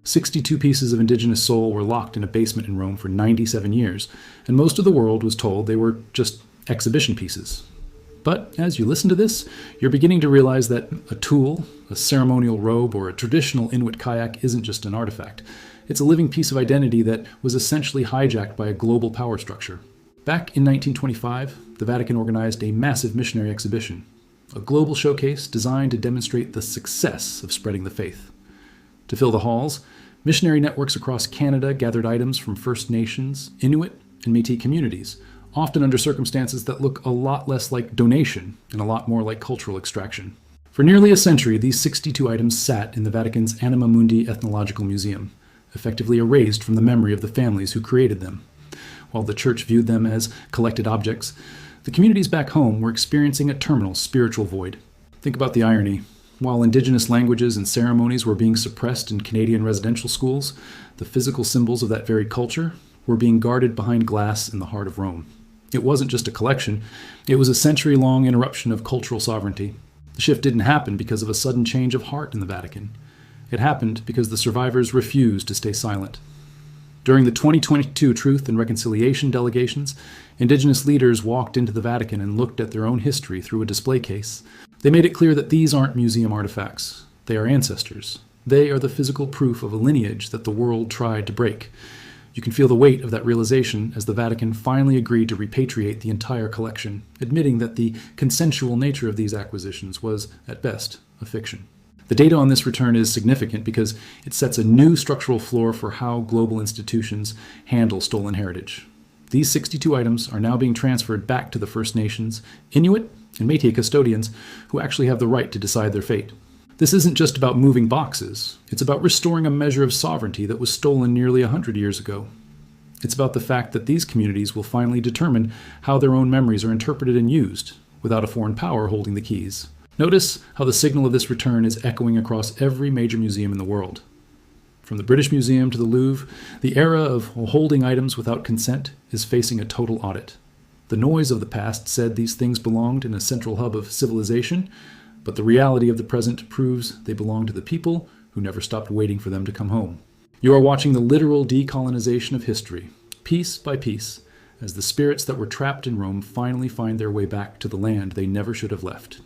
62 pieces of indigenous soul were locked in a basement in Rome for 97 years, and most of the world was told they were just exhibition pieces. But as you listen to this, you're beginning to realize that a tool, a ceremonial robe, or a traditional Inuit kayak isn't just an artifact. It's a living piece of identity that was essentially hijacked by a global power structure. Back in 1925, the Vatican organized a massive missionary exhibition, a global showcase designed to demonstrate the success of spreading the faith. To fill the halls, missionary networks across Canada gathered items from First Nations, Inuit, and Métis communities, often under circumstances that look a lot less like donation and a lot more like cultural extraction. For nearly a century, these 62 items sat in the Vatican's Anima Mundi Ethnological Museum, effectively erased from the memory of the families who created them. While the church viewed them as collected objects, the communities back home were experiencing a terminal spiritual void. Think about the irony. While indigenous languages and ceremonies were being suppressed in Canadian residential schools, the physical symbols of that very culture were being guarded behind glass in the heart of Rome. It wasn't just a collection, it was a century-long interruption of cultural sovereignty. The shift didn't happen because of a sudden change of heart in the Vatican. It happened because the survivors refused to stay silent. During the 2022 Truth and Reconciliation delegations, Indigenous leaders walked into the Vatican and looked at their own history through a display case. They made it clear that these aren't museum artifacts. They are ancestors. They are the physical proof of a lineage that the world tried to break. You can feel the weight of that realization as the Vatican finally agreed to repatriate the entire collection, admitting that the consensual nature of these acquisitions was, at best, a fiction. The data on this return is significant because it sets a new structural floor for how global institutions handle stolen heritage. These 62 items are now being transferred back to the First Nations, Inuit, and Métis custodians who actually have the right to decide their fate. This isn't just about moving boxes. It's about restoring a measure of sovereignty that was stolen nearly 100 years ago. It's about the fact that these communities will finally determine how their own memories are interpreted and used, without a foreign power holding the keys. Notice how the signal of this return is echoing across every major museum in the world. From the British Museum to the Louvre, the era of holding items without consent is facing a total audit. The noise of the past said these things belonged in a central hub of civilization, but the reality of the present proves they belong to the people who never stopped waiting for them to come home. You are watching the literal decolonization of history, piece by piece, as the spirits that were trapped in Rome finally find their way back to the land they never should have left.